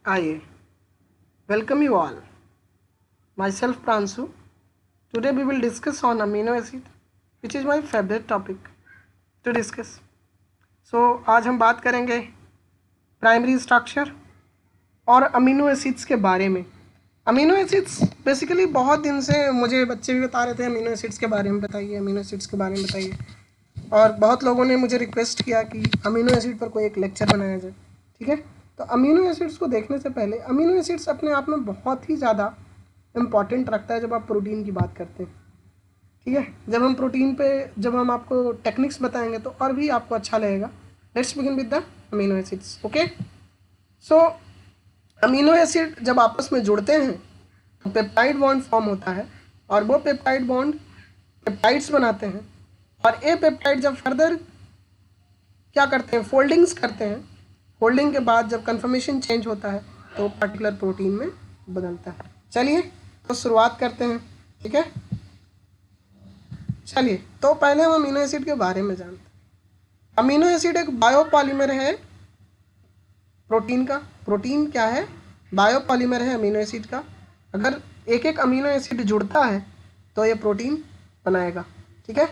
आइए, welcome you all. Myself Pransu. Today we will discuss on amino acid, which is my favorite topic to discuss. So आज हम बात करेंगे primary structure और amino acids के बारे में. अमीनो एसिड्स बेसिकली बहुत दिन से मुझे बच्चे भी बता रहे थे अमीनो एसिड्स के बारे में बताइए, अमीनो एसिड्स के बारे में बताइए, और बहुत लोगों ने मुझे रिक्वेस्ट किया कि अमीनो एसिड पर कोई एक लेक्चर बनाया जाए. ठीक है, तो अमीनो एसिड्स को देखने से पहले अमीनो एसिड्स अपने आप में बहुत ही ज़्यादा इम्पॉर्टेंट रखता है जब आप प्रोटीन की बात करते हैं. ठीक है, जब हम प्रोटीन पे जब हम आपको टेक्निक्स बताएंगे तो और भी आपको अच्छा लगेगा. Let's begin with the amino acids. Okay, so amino acid जब आपस में जुड़ते हैं तो पेप्टाइड बॉन्ड फॉर्म होता है और वो पेप्टाइड बॉन्ड पेप्टाइड्स बनाते हैं, और ये पेप्टाइड जब फर्दर क्या करते हैं, फोल्डिंग्स करते हैं. फोल्डिंग के बाद जब कन्फर्मेशन चेंज होता है तो पर्टिकुलर प्रोटीन में बदलता है. चलिए तो शुरुआत करते हैं. ठीक है, चलिए तो पहले हम अमीनो एसिड के बारे में जानते हैं. अमीनो एसिड एक बायोपॉलीमर है प्रोटीन का. प्रोटीन क्या है? बायोपॉलीमर है अमीनो एसिड का. अगर एक एक अमीनो एसिड जुड़ता है तो ये प्रोटीन बनाएगा. ठीक है,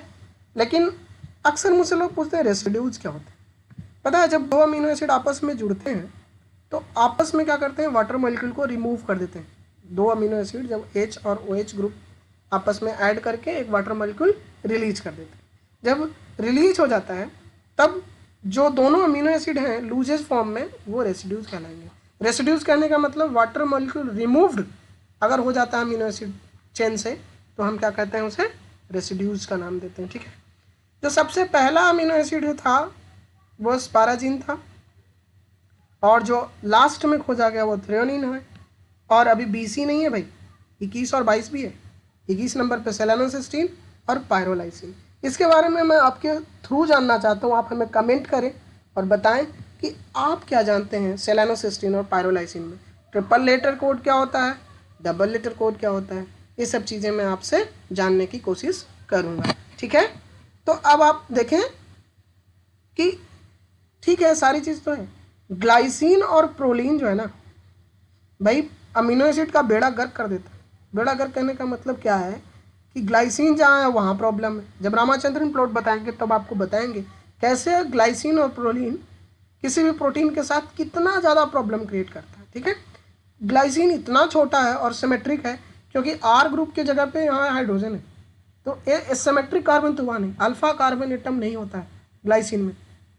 लेकिन अक्सर मुझसे लोग पूछते हैं रेसिड्यूज क्या होते हैं. पता है, जब दो अमीनो एसिड आपस में जुड़ते हैं तो आपस में क्या करते हैं, वाटर मॉलिक्यूल को रिमूव कर देते हैं. दो अमीनो एसिड जब H और OH ग्रुप आपस में ऐड करके एक वाटर मॉलिक्यूल रिलीज कर देते हैं. जब रिलीज हो जाता है तब जो दोनों अमीनो एसिड हैं लूजेज फॉर्म में वो रेसिड्यूज कहलाएंगे. रेसिड्यूज कहने का मतलब वाटर मॉलिक्यूल रिमूव्ड अगर हो जाता है अमीनो एसिड चेन से तो हम क्या कहते हैं, उसे रेसिड्यूज का नाम देते हैं. ठीक है, जो सबसे पहला अमीनो एसिड था वो स्पाराजीन था, और जो लास्ट में खोजा गया वो थ्रेओनिन है. और अभी 20 ही नहीं है भाई, 21 और 22 भी है. 21 नंबर पे सेलेनोसिस्टीन और पायरोलाइसिन. इसके बारे में मैं आपके थ्रू जानना चाहता हूँ. आप हमें कमेंट करें और बताएं कि आप क्या जानते हैं सेलेनोसिस्टीन और पायरोलाइसिन में. ट्रिपल लेटर कोड क्या होता है, डबल लेटर कोड क्या होता है, ये सब चीज़ें मैं आपसे जानने की कोशिश करूँगा. ठीक है, तो अब आप देखें कि ठीक है सारी चीज़ तो है. ग्लाइसिन और प्रोलीन जो है ना भाई, अमीनो एसिड का बेड़ा गर्क कर देता है. बेड़ा गर्क करने का मतलब क्या है कि ग्लाइसिन जहाँ है वहाँ प्रॉब्लम है. जब रामाचंद्रन प्लॉट बताएंगे तब आपको बताएंगे कैसे ग्लाइसिन और प्रोलीन किसी भी प्रोटीन के साथ कितना ज़्यादा प्रॉब्लम क्रिएट करता है. ठीक है, ग्लाइसिन इतना छोटा है और सिमेट्रिक है क्योंकि R ग्रुप की जगह पे यहाँ हाइड्रोजन है, तो ये सिमेट्रिक कार्बन तो हुआ नहीं, अल्फा कार्बन एटम नहीं होता है ग्लाइसिन में.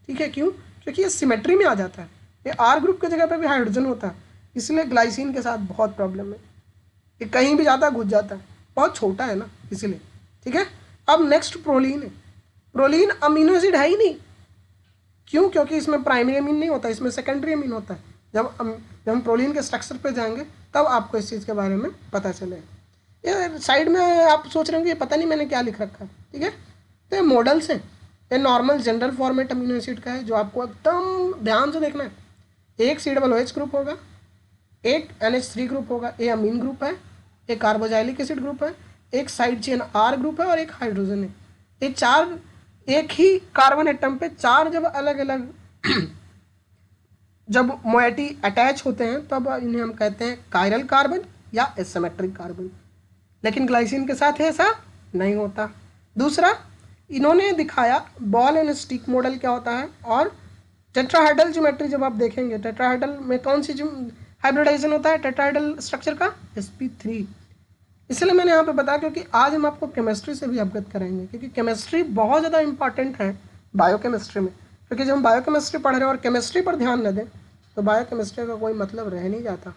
ठीक है, क्यों? क्योंकि ये सिमेट्री में आ जाता है. ये R ग्रुप की जगह पे भी हाइड्रोजन होता है, इसलिए ग्लाइसिन के साथ बहुत प्रॉब्लम है. ये कहीं भी जाता है घुस जाता है, बहुत छोटा है ना इसलिए. ठीक है, अब नेक्स्ट प्रोलीन है. प्रोलीन अमीनो एसिड है ही नहीं. क्यों? क्योंकि इसमें प्राइमरी अमीन नहीं होता, इसमें सेकेंडरी अमीन होता है. जब हम प्रोलीन के स्ट्रक्चर पे जाएंगे तब आपको इस चीज़ के बारे में पता चलेगा. ये साइड में आप सोच रहे होंगे पता नहीं मैंने क्या लिख रखा है. ठीक है, तो ये मॉडल्स हैं. ये normal general format amino acid का है जो आपको एकदम ध्यान से देखना है. एक COOH ग्रुप होगा, एक NH3 ग्रुप होगा, ये अमीन ग्रुप है, एक कार्बोजाइलिक एसिड ग्रुप है, एक साइड चेन R ग्रुप है और एक हाइड्रोजन है. ये चार एक ही कार्बन एटम पे चार जब अलग अलग जब मोइटी अटैच होते हैं तब इन्हें हम कहते हैं कायरल कार्बन या एसिमेट्रिक कार्बन. लेकिन ग्लाइसिन के साथ ऐसा नहीं होता. दूसरा, इन्होंने दिखाया बॉल एंड स्टिक मॉडल क्या होता है, और टेट्राहाइड्रल ज्योमेट्री जब आप देखेंगे टेट्राहाइड्रल में कौन सी हाइब्रिडाइजेशन होता है टेट्राहाइड्रल स्ट्रक्चर का, sp3. इसलिए मैंने यहाँ पे बताया क्योंकि आज हम आपको केमिस्ट्री से भी अवगत कराएंगे, क्योंकि केमिस्ट्री बहुत ज़्यादा इंपॉर्टेंट है बायोकेमिस्ट्री में. क्योंकि जब हम बायोकेमिस्ट्री पढ़ रहे हैं और केमिस्ट्री पर ध्यान न दें तो बायोकेमिस्ट्री का कोई मतलब रह नहीं जाता.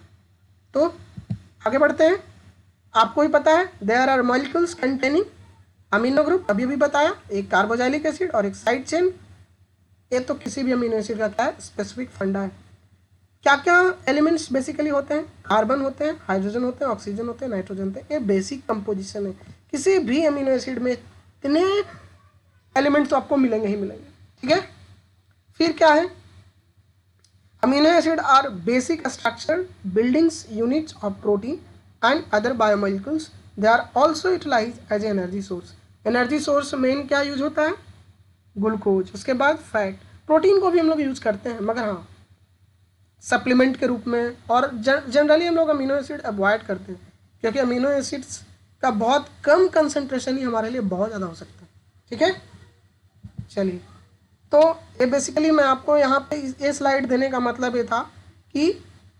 तो आगे बढ़ते हैं. आपको ही पता है there are molecules containing amino group, अभी भी बताया, एक कार्बोजाइलिक एसिड और एक साइड चेन. ये तो किसी भी अमीनो एसिड का क्या है, स्पेसिफिक फंडा है. क्या क्या एलिमेंट्स बेसिकली होते हैं, कार्बन होते हैं, हाइड्रोजन होते हैं, ऑक्सीजन होते हैं, नाइट्रोजन होते हैं. ये बेसिक कंपोजिशन है. किसी भी अमीनो एसिड में इतने एलिमेंट्स तो आपको मिलेंगे ही मिलेंगे. ठीक है, फिर क्या है, amino acid are basic structure buildings units of protein and other biomolecules. They are also utilise as a energy source. Energy source मेन क्या यूज होता है, ग्लूकोज. उसके बाद फैट. प्रोटीन को भी हम लोग यूज करते हैं, मगर हाँ सप्लीमेंट के रूप में, और जनरली हम लोग अमीनो एसिड अवॉइड करते हैं क्योंकि अमीनो एसिड्स का बहुत कम कंसंट्रेशन ही हमारे लिए बहुत ज़्यादा हो सकता है। ठीक है, चलिए, तो ये बेसिकली मैं आपको यहाँ पे ये स्लाइड देने का मतलब ये था कि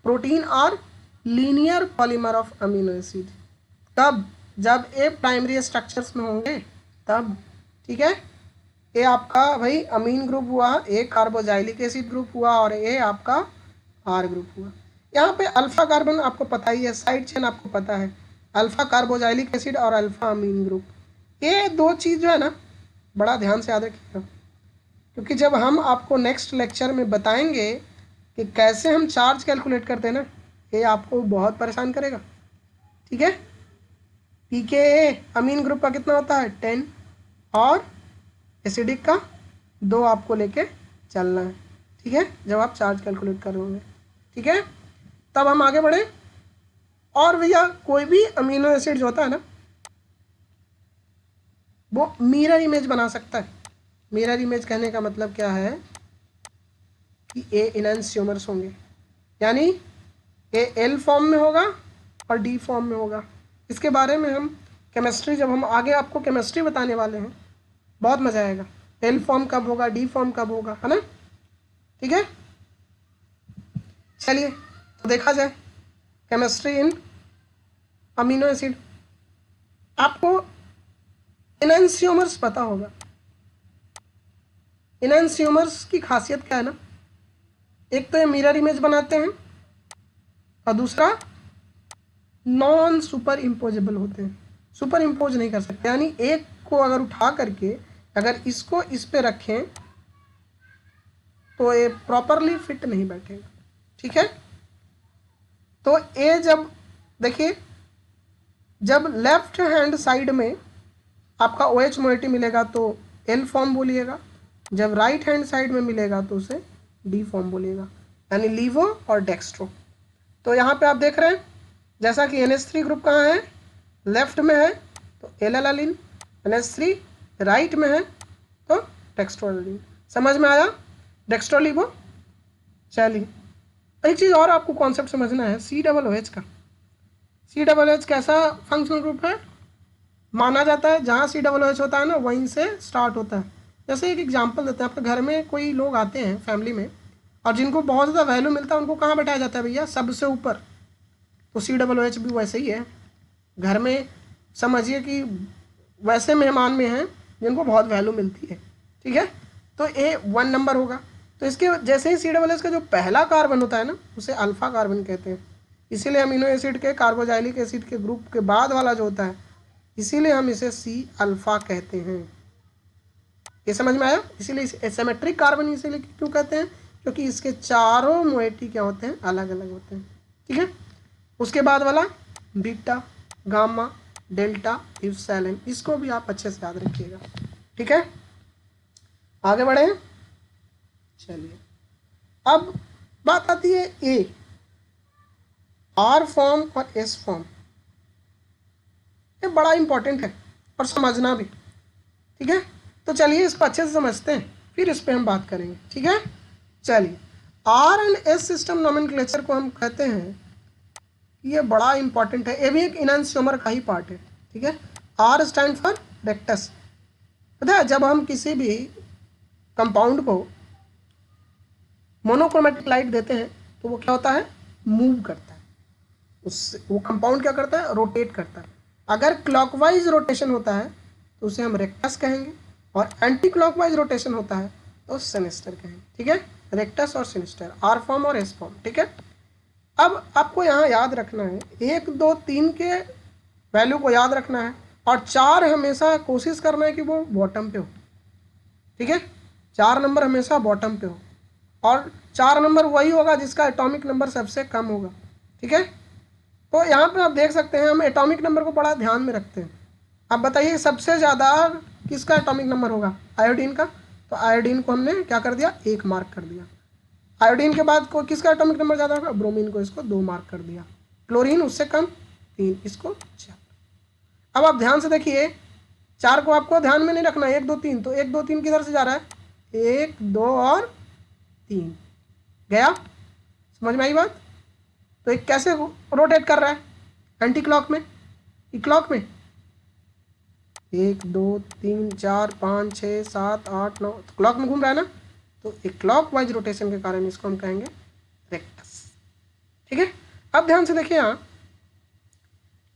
protein are linear polymer of amino acid. कब? जब ये प्राइमरी स्ट्रक्चर्स में होंगे तब। ठीक है, ये आपका भाई अमीन ग्रुप हुआ, ए कार्बोजाइलिक एसिड ग्रुप हुआ, और ये आपका आर ग्रुप हुआ। यहाँ पे अल्फा कार्बन आपको पता ही है, साइड चेन आपको पता है, अल्फा कार्बोजाइलिक एसिड और अल्फा अमीन ग्रुप। ये दो चीज़ जो है ना, बड़ा ध्यान से याद रखिएगा, क्योंकि जब हम आपको नेक्स्ट लेक्चर में बताएंगे कि कैसे हम चार्ज कैलकुलेट करते हैं ना, ये आपको बहुत परेशान करेगा। ठीक है, pKa अमीन ग्रुप का कितना होता है 10, और एसिडिक का 2 आपको लेके चलना है। ठीक है, जब आप चार्ज कैलकुलेट कर रहे होंगे। ठीक है, तब हम आगे बढ़े। और भैया कोई भी अमीनो एसिड जो होता है ना, वो मिरर इमेज बना सकता है। मिरर इमेज कहने का मतलब क्या है कि ए इनैंसियोमर्स होंगे, यानी ए एल फॉर्म में होगा और डी फॉर्म में होगा। इसके बारे में हम केमिस्ट्री, जब हम आगे आपको केमिस्ट्री बताने वाले हैं, बहुत मज़ा आएगा। एल फॉर्म कब होगा, डी फॉर्म कब होगा, है ना। ठीक है, चलिए तो देखा जाए केमिस्ट्री इन अमीनो एसिड। आपको इनैंसियोमर्स पता होगा। इनैंसियोमर्स की खासियत क्या है ना, एक तो ये मिरर इमेज बनाते हैं, और दूसरा नॉन सुपर इम्पोजेबल होते हैं। सुपर इम्पोज नहीं कर सकते, यानी एक को अगर उठा करके अगर इसको इस पे रखें तो ये प्रॉपरली फिट नहीं बैठेगा। ठीक है, तो ये जब देखिए, जब लेफ्ट हैंड साइड में आपका OH मोइटी मिलेगा तो एल फॉर्म बोलिएगा, जब राइट हैंड साइड में मिलेगा तो उसे डी फॉर्म बोलिएगा, यानी लीवो और डेक्स्ट्रो। तो यहाँ पे आप देख रहे हैं, जैसा कि NH3 ग्रुप कहाँ है, लेफ्ट में है तो एलालालिन, NH3 राइट में है तो डेक्स्ट्रोलालिन। समझ में आया, डेक्स्ट्रोलीवो। चलिए, एक चीज़ और आपको कॉन्सेप्ट समझना है COOH का। COOH कैसा फंक्शनल ग्रुप है, माना जाता है जहाँ COOH होता है ना, वहीं से स्टार्ट होता है। जैसे एक एग्जांपल देते हैं, आपके घर में कोई लोग आते हैं फैमिली में, और जिनको बहुत ज़्यादा वैल्यू मिलता है उनको कहाँ बैठाया जाता है भैया, सबसे ऊपर। तो COOH भी वैसे ही है। घर में समझिए कि वैसे मेहमान में हैं जिनको बहुत वैल्यू मिलती है। ठीक है, तो ए 1 नंबर होगा। तो इसके जैसे ही COOH का जो पहला कार्बन होता है ना, उसे अल्फा कार्बन कहते हैं। इसीलिए अमीनो एसिड के कार्बोजाइलिक एसिड के ग्रुप के बाद वाला जो होता है, इसीलिए हम इसे C अल्फा कहते हैं। ये समझ में आया। इसीलिए इसे एसिमेट्रिक कार्बन इसीलिए क्यों कहते हैं, क्योंकि इसके चारों मोइटी क्या होते हैं, अलग अलग होते हैं। ठीक है, उसके बाद वाला बीटा, गामा, डेल्टा, इप्सिलॉन, इसको भी आप अच्छे से याद रखिएगा। ठीक है, आगे बढ़े। चलिए, अब बात आती है ए, आर फॉर्म और एस फॉर्म। ये बड़ा इंपॉर्टेंट है और समझना भी। ठीक है, तो चलिए इसको अच्छे से समझते हैं, फिर इस पर हम बात करेंगे। ठीक है, चलिए, R and S system nomenclature को हम कहते हैं, ये बड़ा इंपॉर्टेंट है, ये भी एक इनैंसियोमर का ही पार्ट है। ठीक है, आर स्टैंड फॉर रेक्टस। पता है, जब हम किसी भी कंपाउंड को मोनोक्रोमेटिक लाइट देते हैं तो वो क्या होता है, मूव करता है। उससे वो कंपाउंड क्या करता है, रोटेट करता है। अगर क्लॉकवाइज रोटेशन होता है तो उसे हम रेक्टस कहेंगे, और एंटी क्लॉकवाइज रोटेशन होता है तो सिनिस्टर कहेंगे। ठीक है, रेक्टस और सिनिस्टर, आर फॉर्म और एस फॉर्म। ठीक है, अब आपको यहाँ याद रखना है 1, 2, 3 के वैल्यू को याद रखना है, और 4 हमेशा कोशिश करना है कि वो बॉटम पे हो। ठीक है, 4 नंबर हमेशा बॉटम पे हो, और 4 नंबर वही होगा जिसका एटॉमिक नंबर सबसे कम होगा। ठीक है, तो यहाँ पे आप देख सकते हैं हम एटॉमिक नंबर को बड़ा ध्यान में रखते हैं। अब बताइए सबसे ज़्यादा किसका एटॉमिक नंबर होगा, आयोडीन का। तो आयोडीन को हमने क्या कर दिया, 1 मार्क कर दिया। आयोडीन के बाद को किसका एटॉमिक नंबर ज़्यादा होगा, ब्रोमीन को, इसको 2 मार्क कर दिया। क्लोरीन उससे कम 3, इसको 4। अब आप ध्यान से देखिए, 4 को आपको ध्यान में नहीं रखना, 1, 2, 3। तो 1, 2, 3 किधर से जा रहा है, 1, 2 और 3 गया। समझ में आई बात? तो एक कैसे रोटेट कर रहा है एंटी क्लॉक में, क्लॉक में 1 2 3 4 5 6 7 8 9 तो क्लॉक में घूम रहा है ना, तो एक क्लॉक वाइज रोटेशन के कारण इसको हम कहेंगे रेक्टस। ठीक है, अब ध्यान से देखिए यहाँ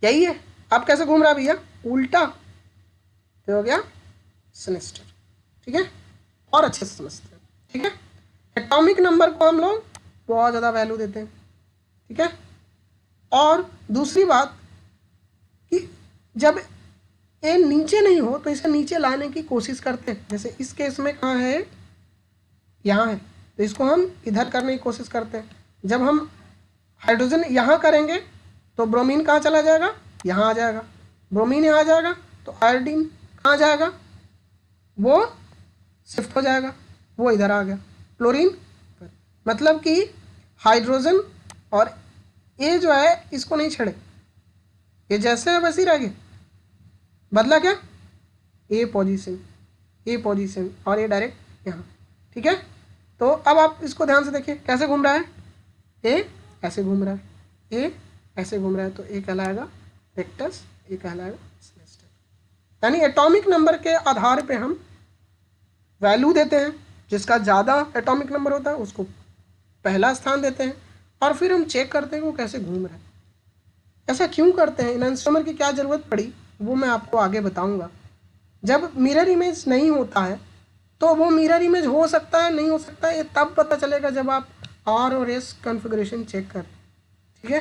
यही है। अब कैसे घूम रहा है भैया? उल्टा, तो हो गया सिनिस्टर। ठीक है, और अच्छे से समझते हैं। ठीक है, एटॉमिक नंबर को हम लोग बहुत ज़्यादा वैल्यू देते हैं। ठीक है, और दूसरी बात कि जब ए नीचे नहीं हो तो इसे नीचे लाने की कोशिश करते हैं। जैसे इस केस में कहाँ है? यहाँ है, तो इसको हम इधर करने की कोशिश करते हैं। जब हम हाइड्रोजन यहाँ करेंगे तो ब्रोमीन कहाँ चला जाएगा? यहाँ आ जाएगा। ब्रोमीन यहाँ आ जाएगा तो आयोडीन कहाँ जाएगा? वो शिफ्ट हो जाएगा, वो इधर आ गया क्लोरीन। मतलब कि हाइड्रोजन और ए जो है इसको नहीं छेड़े, ये जैसे है वैसे ही रह गए। बदला क्या? ए पोजीशन और ये डायरेक्ट यहाँ। ठीक है, तो अब आप इसको ध्यान से देखिए कैसे घूम रहा है। ए ऐसे घूम रहा है, ए ऐसे घूम रहा है, तो ए कहलाएगा रेक्टस, ए कहलाएगा सिनिस्टर। यानी एटॉमिक नंबर के आधार पे हम वैल्यू देते हैं। जिसका ज़्यादा एटॉमिक नंबर होता है उसको पहला स्थान देते हैं, और फिर हम चेक करते हैं वो कैसे घूम रहा है। ऐसा क्यों करते हैं, एनहांसमेंट की क्या ज़रूरत पड़ी, वो मैं आपको आगे बताऊंगा। जब मिरर इमेज नहीं होता है तो वो मिरर इमेज हो सकता है, नहीं हो सकता है, ये तब पता चलेगा जब आप आर और एस कॉन्फ़िगरेशन चेक करें। ठीक है,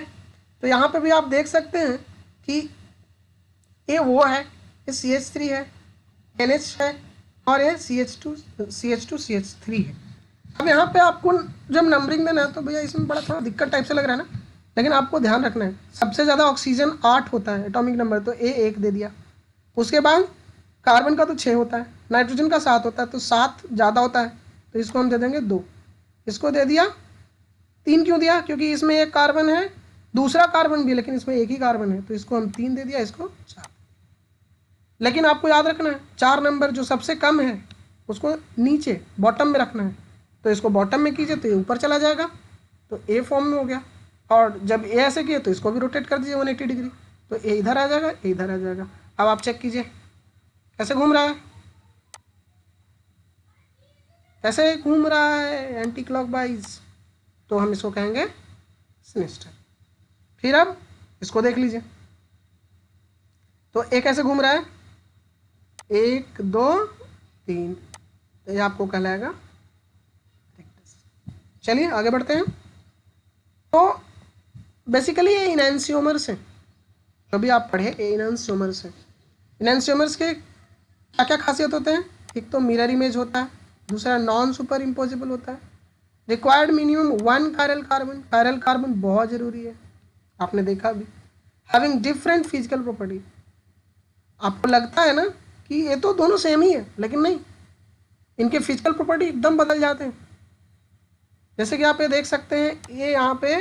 तो यहाँ पे भी आप देख सकते हैं कि ये वो है, ये CH3 है, NH है, और ये CH2CH3 है। अब यहाँ पे आपको जब नंबरिंग देना है तो भैया इसमें बड़ा थोड़ा दिक्कत टाइप से लग रहा है ना, लेकिन आपको ध्यान रखना है सबसे ज़्यादा ऑक्सीजन 8 होता है एटॉमिक नंबर, तो ए 1 दे दिया। उसके बाद कार्बन का तो 6 होता है, नाइट्रोजन का 7 होता है, तो 7 ज़्यादा होता है तो इसको हम दे देंगे 2। इसको दे दिया 3, क्यों दिया? क्योंकि इसमें एक कार्बन है, दूसरा कार्बन भी, लेकिन इसमें एक ही कार्बन है, तो इसको हम 3 दे दिया, इसको 4। लेकिन आपको याद रखना है 4 नंबर जो सबसे कम है उसको नीचे बॉटम में रखना है, तो इसको बॉटम में कीजिए तो ये ऊपर चला जाएगा, तो ए फॉर्म में हो गया। और जब ए ऐसे किए तो इसको भी रोटेट कर दीजिए 180 डिग्री, तो ए इधर आ जाएगा, ए इधर आ जाएगा। अब आप चेक कीजिए कैसे घूम रहा है, कैसे घूम रहा है एंटी क्लॉकवाइज, तो हम इसको कहेंगे सिनिस्टर। फिर अब इसको देख लीजिए, तो ए कैसे घूम रहा है? 1 2 3, तो ये आपको कहलाएगा रेक्टस। चलिए आगे बढ़ते हैं। तो बेसिकली ये इनैंसियोमर्स हैं, जो भी आप पढ़े ये इनैंसियोमर्स हैं। इनैंसियोमर्स के क्या क्या खासियत होते हैं? एक तो मिरर इमेज होता है, दूसरा नॉन सुपर इम्पोजिबल होता है, required minimum 1 chiral carbon, chiral carbon बहुत ज़रूरी है, आपने देखा भी। हैविंग डिफरेंट फिजिकल प्रॉपर्टी, आपको लगता है ना कि ये तो दोनों सेम ही है, लेकिन नहीं, इनके फिजिकल प्रॉपर्टी एकदम बदल जाते हैं। जैसे कि आप ये देख सकते हैं, ये यहाँ पे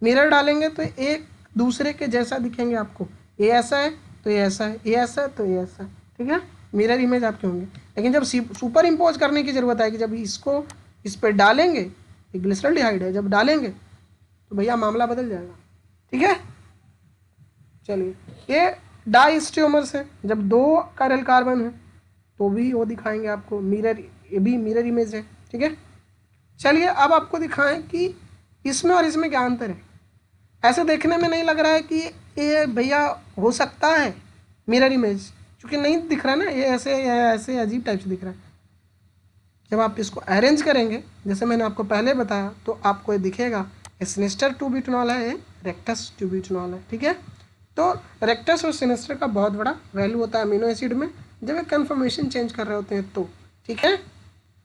मिरर डालेंगे तो एक दूसरे के जैसा दिखेंगे आपको, ये ऐसा है तो ये ऐसा है, ये ऐसा है तो ये ऐसा है। ठीक है, मिरर इमेज आपके होंगे। लेकिन जब सुपर इम्पोज करने की ज़रूरत आएगी, जब इसको इस पर डालेंगे, ये ग्लिसरॉल्डिहाइड है, जब डालेंगे तो भैया मामला बदल जाएगा। ठीक है, चलिए ये डाइस्टियोमर्स है, जब 2 कायरल कार्बन है तो भी वो दिखाएंगे आपको मिरर, ये भी मिरर इमेज है। ठीक है, चलिए अब आपको दिखाएं कि इसमें और इसमें क्या अंतर है। ऐसे देखने में नहीं लग रहा है कि ये भैया हो सकता है मिरर इमेज, क्योंकि नहीं दिख रहा ना, ये ऐसे अजीब टाइप से दिख रहा है। जब आप इसको अरेंज करेंगे जैसे मैंने आपको पहले बताया तो आपको ये दिखेगा, ये सिनिस्टर 2-ब्यूटेनॉल है, ये रेक्टस 2-ब्यूटेनॉल है। ठीक है, तो रेक्टस और सिनिस्टर का बहुत बड़ा वैल्यू होता है अमीनो एसिड में जब एक कन्फर्मेशन चेंज कर रहे होते हैं तो। ठीक है,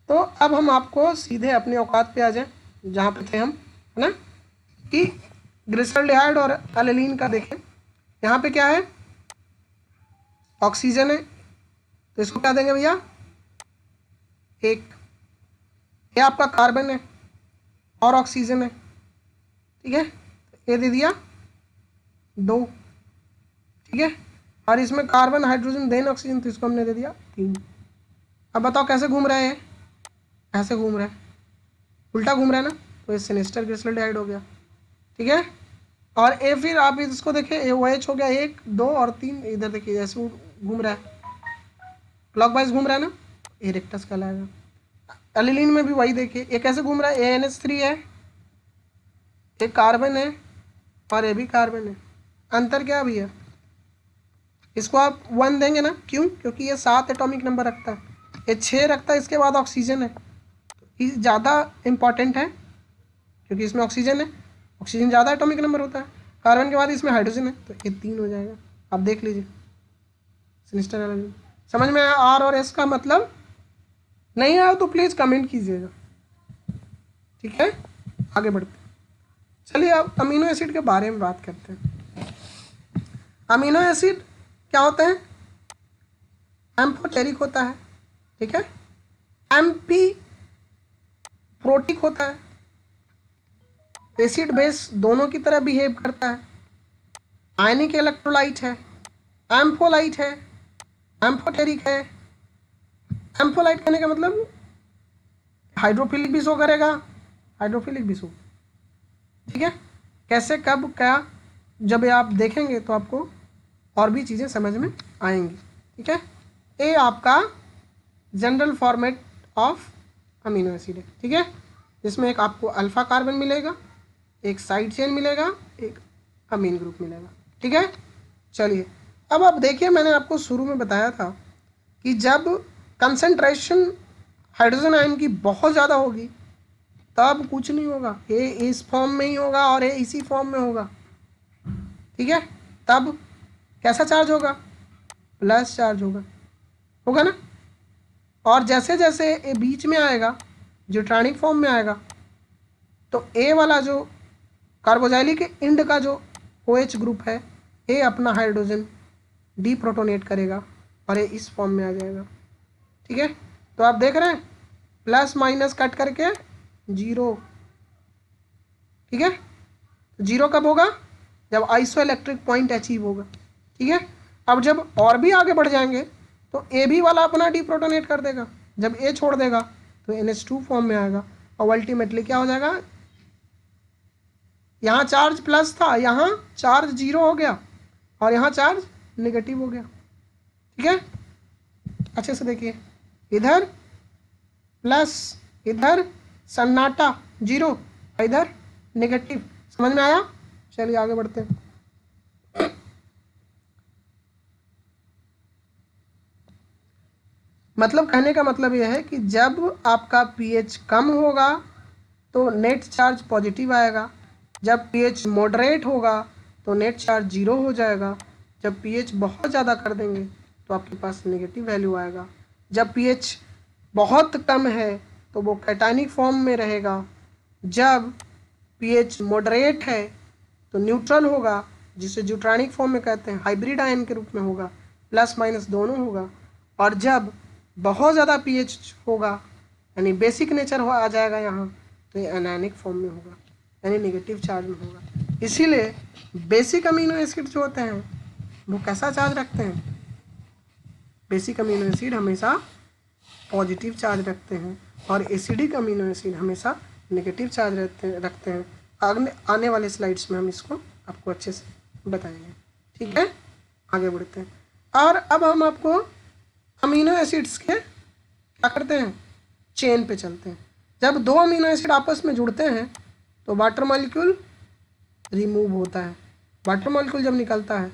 तो अब हम आपको सीधे अपने औकात पे आ जाएं जहाँ पे थे हम, है ना, कि ग्लिसरॉल्डिहाइड और एल्लीन का देखें। यहाँ पे क्या है? ऑक्सीजन है, तो इसको क्या देंगे भैया? 1। ये आपका कार्बन है और ऑक्सीजन है, ठीक है, ये दे दिया 2। ठीक है, और इसमें कार्बन हाइड्रोजन देन ऑक्सीजन, तो इसको हमने दे दिया 3। अब बताओ कैसे घूम रहा है? ऐसे घूम रहा है, उल्टा घूम रहा है ना, तो ये सिनिस्टर ग्लिसरॉल्डिहाइड हो गया, ठीक है। और ए फिर आप इसको देखिए, OH हो गया 1 2 और 3, इधर देखिए जैसे घूम रहा है, क्लॉकवाइज घूम रहा है ना, ये रेक्टस कहलाएगा। एलिलीन में भी वही देखिए, ये कैसे घूम रहा है, ANH3 है, एक कार्बन है और ये भी कार्बन है। अंतर क्या भी है, इसको आप 1 देंगे ना, क्यों, क्योंकि ये 7 एटॉमिक नंबर रखता है, ये 6 रखता है, इसके बाद ऑक्सीजन है, ये ज़्यादा इम्पॉर्टेंट है क्योंकि इसमें ऑक्सीजन है, ऑक्सीजन ज़्यादा एटॉमिक नंबर होता है, कार्बन के बाद इसमें हाइड्रोजन है, तो ये 3 हो जाएगा। आप देख लीजिए सिनिस्टर एलिलीन। समझ में आया R और S का मतलब? नहीं आया तो प्लीज़ कमेंट कीजिएगा, ठीक है। आगे बढ़ते हैं, चलिए अब अमीनो एसिड के बारे में बात करते हैं। अमीनो एसिड क्या होते हैं, एम्फोटेरिक होता है, ठीक है, एम्पी प्रोटिक होता है, एसिड बेस दोनों की तरह बिहेव करता है, आयनिक इलेक्ट्रोलाइट है, एम्फोलाइट है, एम्फोटेरिक है। एम्फोलाइट कहने का मतलब हाइड्रोफिलिक भी शो करेगा, हाइड्रोफिलिक भी शो, ठीक है। कैसे, कब, क्या, जब ये आप देखेंगे तो आपको और भी चीज़ें समझ में आएंगी, ठीक है। ये आपका general format of amino acid है, ठीक है, जिसमें एक आपको अल्फा कार्बन मिलेगा, एक साइड चेन मिलेगा, एक अमीन ग्रुप मिलेगा, ठीक है। चलिए अब आप देखिए, मैंने आपको शुरू में बताया था कि जब कंसंट्रेशन हाइड्रोजन आयन की बहुत ज़्यादा होगी तब कुछ नहीं होगा, ये इस फॉर्म में ही होगा और ये इसी फॉर्म में होगा, ठीक है। तब कैसा चार्ज होगा, प्लस चार्ज होगा ना। और जैसे जैसे ये बीच में आएगा, ज्यूट्रॉनिक फॉर्म में आएगा, तो ए वाला जो कार्बोजाइलिक एंड का जो OH ग्रुप है, ये अपना हाइड्रोजन डीप्रोटोनेट करेगा और ये इस फॉर्म में आ जाएगा, ठीक है। तो आप देख रहे हैं प्लस माइनस कट करके 0, ठीक है। तो 0 कब होगा, जब आइसोइलेक्ट्रिक पॉइंट अचीव होगा, ठीक है। अब जब और भी आगे बढ़ जाएंगे तो ए भी वाला अपना डीप्रोटोनेट कर देगा, जब ए छोड़ देगा तो NH2 फॉर्म में आएगा और अल्टीमेटली क्या हो जाएगा, यहाँ चार्ज प्लस था, यहाँ चार्ज 0 हो गया और यहाँ चार्ज नेगेटिव हो गया, ठीक है। अच्छे से देखिए, इधर प्लस, इधर सन्नाटा 0, इधर नेगेटिव, समझ में आया। चलिए आगे बढ़ते हैं। मतलब कहने का मतलब यह है कि जब आपका pH कम होगा तो नेट चार्ज पॉजिटिव आएगा, जब pH मॉडरेट होगा तो नेट चार्ज 0 हो जाएगा, जब pH बहुत ज़्यादा कर देंगे तो आपके पास नेगेटिव वैल्यू आएगा, जब pH बहुत कम है तो वो कैटायनिक फॉर्म में रहेगा, जब pH मॉडरेट है तो न्यूट्रल होगा, जिसे ज्यूट्रॉनिक फॉर्म में कहते हैं, हाइब्रिड आयन के रूप में होगा, प्लस माइनस दोनों होगा, और जब बहुत ज़्यादा pH होगा यानी बेसिक नेचर आ जाएगा यहाँ, तो ये एनायनिक फॉर्म में होगा यानी नेगेटिव चार्ज में होगा। इसीलिए बेसिक अमीनो एसिड जो होते हैं वो कैसा चार्ज रखते हैं, बेसिक अमीनो एसिड हमेशा पॉजिटिव चार्ज रखते हैं और एसिडिक अमीनो एसिड हमेशा नेगेटिव चार्ज रखते हैं। आने वाले स्लाइड्स में हम इसको आपको अच्छे से बताएंगे, ठीक है। आगे बढ़ते हैं और अब हम आपको अमीनो एसिड्स के क्या करते हैं, चेन पे चलते हैं। जब दो अमीनो एसिड आपस में जुड़ते हैं तो वाटर मॉलिक्यूल रिमूव होता है, वाटर मॉलिक्यूल जब निकलता है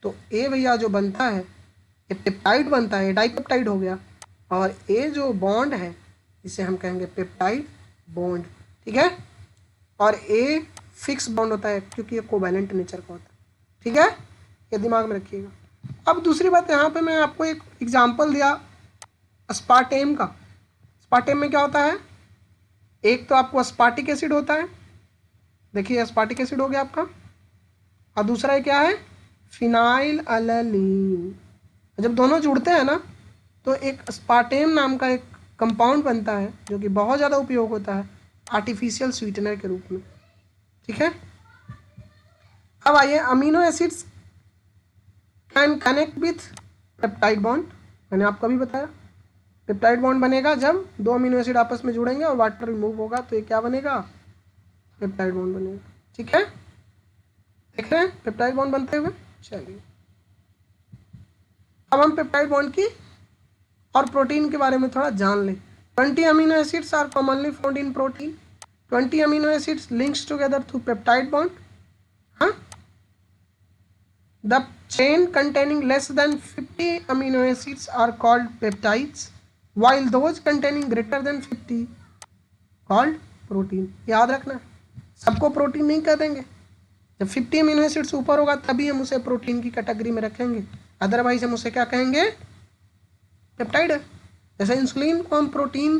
तो ए भैया जो बनता है ये पेप्टाइड बनता है, डाइपेप्टाइड हो गया, और ए जो बॉन्ड है इसे हम कहेंगे पेप्टाइड बॉन्ड, ठीक है। और ए फिक्स बॉन्ड होता है क्योंकि ये कोवैलेंट नेचर का होता है, ठीक है, ये दिमाग में रखिएगा। अब दूसरी बात, यहाँ पे मैं आपको एक एग्जांपल दिया अस्पार्टेम का। अस्पार्टेम में क्या होता है, एक तो आपको अस्पार्टिक एसिड होता है, देखिए अस्पार्टिक एसिड हो गया आपका, और दूसरा ये क्या है, फिनाइल अलानीन। जब दोनों जुड़ते हैं ना तो एक अस्पार्टेम नाम का एक कंपाउंड बनता है जो कि बहुत ज़्यादा उपयोग होता है आर्टिफिशियल स्वीटनर के रूप में, ठीक है। अब आइए, amino acids can connect with peptide bond, मैंने आपको अभी बताया पेप्टाइड बॉन्ड बनेगा जब दो अमीनो एसिड आपस में जुड़ेंगे और वाटर रिमूव होगा तो ये क्या बनेगा, पेप्टाइड बॉन्ड बनेगा। ठीक है, देख रहे हैं पेप्टाइड बॉन्ड बनते हुए। चलिए अब हम पेप्टाइड बॉन्ड की और प्रोटीन के बारे में थोड़ा जान लें। 20 amino acids are commonly found in protein. 20 amino acids links together through peptide bond. हाँ, the chain containing less than 50 amino acids are called peptides, while those containing greater than 50 called protein। याद रखना, सबको protein नहीं कह देंगे। जब 50 amino acids ऊपर होगा तभी हम उसे प्रोटीन की कैटेगरी में रखेंगे, अदरवाइज हम उसे क्या कहेंगे, पेप्टाइड है। जैसे इंसुलिन को हम प्रोटीन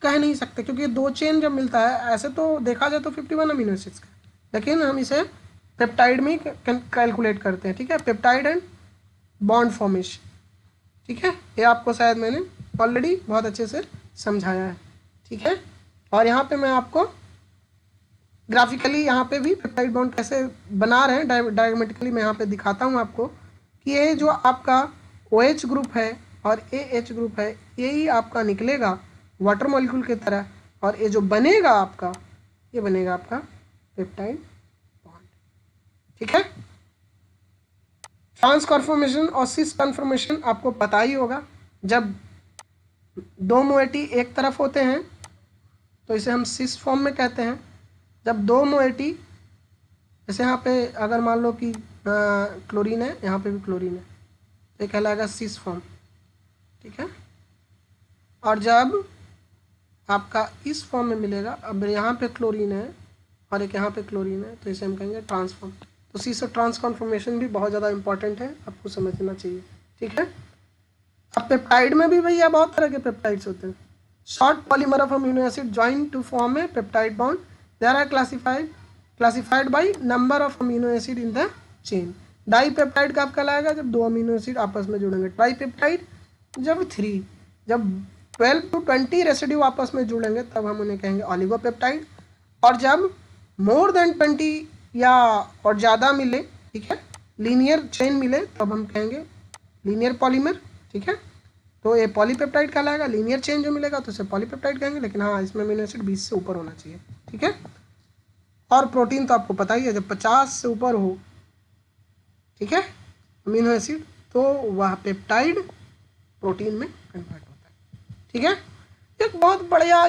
कह नहीं सकते क्योंकि दो चेन जब मिलता है, ऐसे तो देखा जाए तो 51 अमीनो एसिड्स का, लेकिन हम इसे पेप्टाइड में कैलकुलेट करते हैं। ठीक है, पेप्टाइड एंड बॉन्ड फॉर्मेशन। ठीक है, ये आपको शायद मैंने ऑलरेडी बहुत अच्छे से समझाया है। ठीक है, और यहाँ पे मैं आपको ग्राफिकली यहाँ पे भी पेप्टाइड बॉन्ड कैसे बना रहे हैं डायग्रामेटिकली मैं यहाँ पे दिखाता हूँ आपको कि ये जो आपका OH ग्रुप है और AH ग्रुप है, यही आपका निकलेगा वाटर मॉलिक्यूल की तरह, और ये जो बनेगा आपका, ये बनेगा आपका पेप्टाइड बॉन्ड। ठीक है, ट्रांस कन्फर्मेशन और सिस कन्फर्मेशन आपको पता ही होगा। जब दो मोएटी एक तरफ होते हैं तो इसे हम सिस फॉर्म में कहते हैं। जब दो मोएटी, जैसे यहाँ पे अगर मान लो कि क्लोरीन है, यहाँ पे भी क्लोरीन है, तो ये कहलाएगा सिस फॉर्म। ठीक है, और जब आपका इस फॉर्म में मिलेगा, अब यहाँ पे क्लोरीन है और एक यहाँ पे क्लोरीन है, तो इसे हम कहेंगे ट्रांसफॉर्म। तो सिस और ट्रांस कन्फर्मेशन भी बहुत ज़्यादा इंपॉर्टेंट है, आपको समझना चाहिए। ठीक है, अब पेप्टाइड में भी भैया बहुत तरह के पेप्टाइड्स होते हैं। Short polymer of amino acid join to form a peptide bond, there are classified by number of amino acid in the chain. Dipeptide कब कहलाएगा, जब दो अमीनो एसिड आपस में जुड़ेंगे। ट्राई पेप्टाइड जब 3, जब 12 to 20 रेसिड्यू आपस में जुड़ेंगे तब हम उन्हें कहेंगे ऑलिगोपेप्टाइड। और जब मोर देन 20 या और ज़्यादा मिले, ठीक है, लीनियर चेन मिले, तब हम कहेंगे लीनियर पॉलीमर। ठीक है, तो ये पॉलीपेप्टाइड कहलाएगा। लीनियर चेन जो मिलेगा तो उसे पॉलीपेप्टाइड कहेंगे, लेकिन हाँ, इसमें अमीनो एसिड 20 से ऊपर होना चाहिए। ठीक है, और प्रोटीन तो आपको पता ही है, जब 50 से ऊपर हो, ठीक है, अमीनो एसिड, तो वह पेप्टाइड प्रोटीन में कन्वर्ट होता है। ठीक है, एक बहुत बढ़िया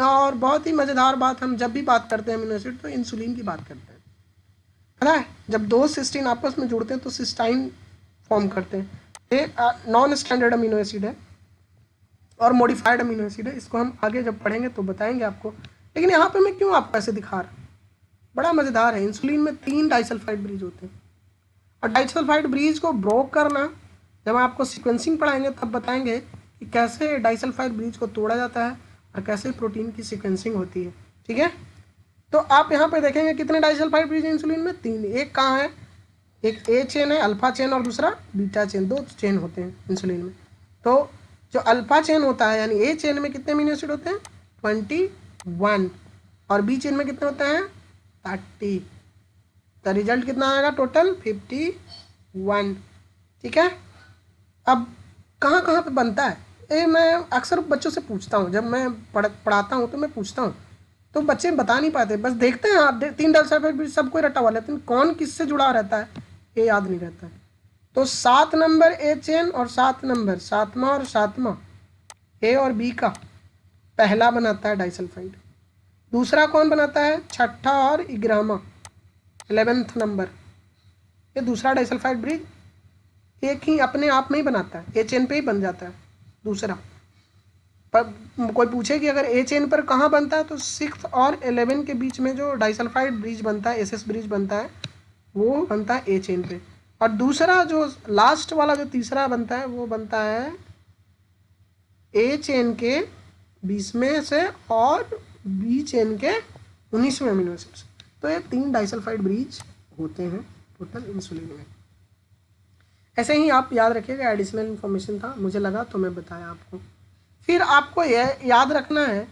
और बहुत ही मज़ेदार बात, हम जब भी बात करते हैं अमीनो एसिड तो इंसुलिन की बात करते हैं। पता है, जब दो सिस्टीन आपस में जुड़ते हैं तो सिस्टाइन फॉर्म करते हैं। ये नॉन स्टैंडर्ड अमीनो एसिड है और मॉडिफाइड अमीनो एसिड है। इसको हम आगे जब पढ़ेंगे तो बताएंगे आपको, लेकिन यहाँ पे मैं क्यों आपको ऐसे दिखा रहा हूँ, बड़ा मज़ेदार है। इंसुलिन में 3 डाइसल्फाइड ब्रिज होते हैं, और डाइसल्फाइड ब्रिज को ब्रोक करना जब आपको सीक्वेंसिंग पढ़ाएंगे तब बताएंगे कि कैसे डाइसल्फाइड ब्रिज को तोड़ा जाता है और कैसे प्रोटीन की सीक्वेंसिंग होती है। ठीक है, तो आप यहाँ पे देखेंगे कितने डाइसल्फाइड ब्रिज इंसुलिन में, 3। एक कहाँ है, एक ए चेन है, अल्फा चेन, और दूसरा बीटा चेन। 2 चेन होते हैं इंसुलिन में। तो जो अल्फा चेन होता है यानी ए चेन में कितने अमीनो एसिड होते हैं, 21, और बी चेन में कितने होते हैं, 30। तो रिजल्ट कितना आएगा, टोटल 51। ठीक है, अब कहाँ कहाँ पे बनता है, ये मैं अक्सर बच्चों से पूछता हूँ, जब मैं पढ़ाता हूँ तो मैं पूछता हूँ, तो बच्चे बता नहीं पाते, बस देखते हैं आप 3 डाइसल्फाइड ब्रिज सबको रटा हुआ, लेकिन कौन किससे जुड़ा रहता है ये याद नहीं रहता है। तो 7 नंबर ए चेन और 7 नंबर, 7वां और 7वां, ए और बी का पहला बनाता है डाइसल्फाइड। दूसरा कौन बनाता है, छठा और 11वां, 11th नंबर, ये दूसरा डाइसल्फाइड ब्रिज एक ही अपने आप में ही बनाता है, ए चेन पे ही बन जाता है दूसरा। पर कोई पूछे कि अगर ए चेन पर कहाँ बनता है, तो 6 और 11 के बीच में जो डाइसल्फाइड ब्रिज बनता है, एसएस ब्रिज बनता है, वो बनता है ए चेन पे। और दूसरा जो लास्ट वाला जो तीसरा बनता है, वो बनता है ए चेन के 20वें से और बी चेन के 19वें अमीनो एसिड से। तो ये 3 डाइसल्फाइड ब्रिज होते हैं टोटल इंसुलिन में। ऐसे ही आप याद रखिएगा, एडिशनल इन्फॉर्मेशन था, मुझे लगा तो मैं बताया आपको। फिर आपको यह याद रखना है,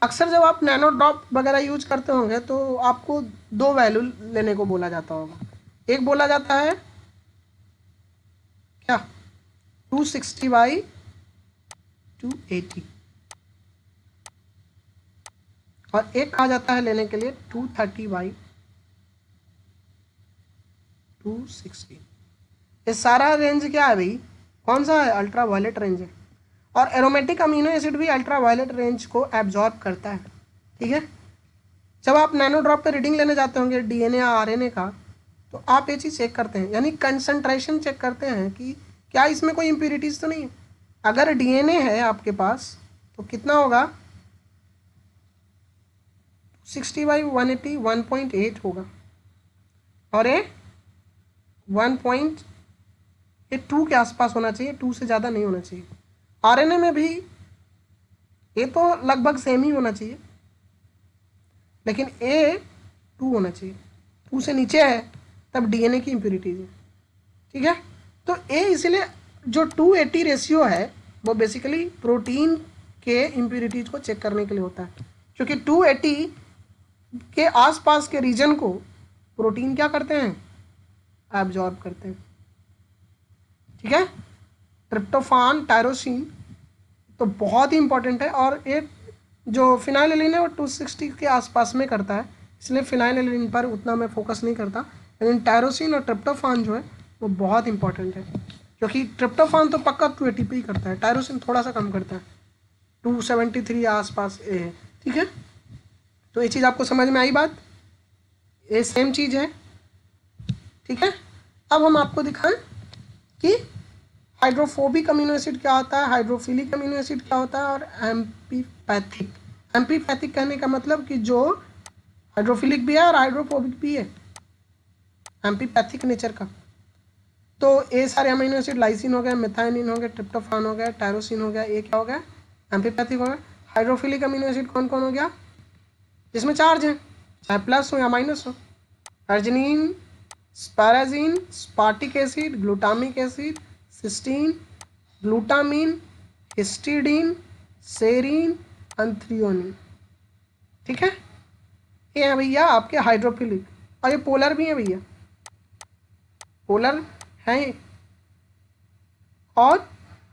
अक्सर जब आप नैनो ड्रॉप वगैरह यूज करते होंगे तो आपको 2 वैल्यू लेने को बोला जाता होगा। एक बोला जाता है क्या, 260/280, और एक कहा जाता है लेने के लिए 230/260। ये सारा रेंज क्या है भाई, कौन सा है, अल्ट्रा वायलेट रेंज है। और एरोमेटिक अमीनो एसिड भी अल्ट्रा वायलेट रेंज को एब्जॉर्ब करता है, ठीक है। जब आप नैनो ड्रॉप पे रीडिंग लेने जाते होंगे डीएनए या आरएनए का, तो आप ये चीज़ चेक करते हैं, यानी कंसंट्रेशन चेक करते हैं कि क्या इसमें कोई इम्प्यूरिटीज़ तो नहीं है। अगर डीएनए है आपके पास तो कितना होगा, 60/180 1.8 होगा, और ये 1.2 के आसपास होना चाहिए, 2 से ज़्यादा नहीं होना चाहिए। आरएनए में भी ये तो लगभग सेम ही होना चाहिए, लेकिन ए 2 होना चाहिए, 2 से नीचे है तब डीएनए की इम्प्यूरिटीज है, ठीक है। तो ए इसलिए जो 280 रेशियो है वो बेसिकली प्रोटीन के इम्प्यूरिटीज को चेक करने के लिए होता है, क्योंकि 280 के आसपास के रीजन को प्रोटीन क्या करते हैं, एब्जॉर्ब करते हैं, ठीक है। ट्रिप्टोफान, टायरोसिन तो बहुत ही इंपॉर्टेंट है, और एक जो फिनाइलएलानिन है वो 260 के आसपास में करता है, इसलिए फिनाइलएलानिन पर उतना मैं फोकस नहीं करता, लेकिन टायरोसिन और ट्रिप्टोफान जो है वो बहुत इंपॉर्टेंट है, क्योंकि ट्रिप्टोफान तो पक्का 280 पे ही करता है, टायरोसिन थोड़ा सा कम करता है, 273 आसपास ए है, ठीक है। तो ये चीज़ आपको समझ में आई बात, ये सेम चीज़ है, ठीक है। अब हम आपको दिखाएं कि हाइड्रोफोबिक अमीनो एसिड क्या होता है, हाइड्रोफिलिक अमीनो एसिड क्या होता है, और एम्पीपैथिक। एम्पीपैथिक कहने का मतलब कि जो हाइड्रोफिलिक भी है और हाइड्रोफोबिक भी है, एम्पीपैथिक नेचर का। तो ये सारे अमीनो एसिड लाइसिन हो गया, मेथाइनिन हो गया, ट्रिप्टोफान हो गया, टायरोसिन हो गया, ये क्या हो गया, एम्पीपैथिक हो गया। हाइड्रोफिलिक अमीनो एसिड कौन कौन हो गया, जिसमें चार्ज है, चाहे प्लस हो या माइनस हो, arginine, asparagine, aspartic acid, glutamic acid, cysteine, glutamine, histidine, serine, and threonine, ठीक है। ये है भैया आपके हाइड्रोफिलिक, और ये पोलर भी है भैया, पोलर है। और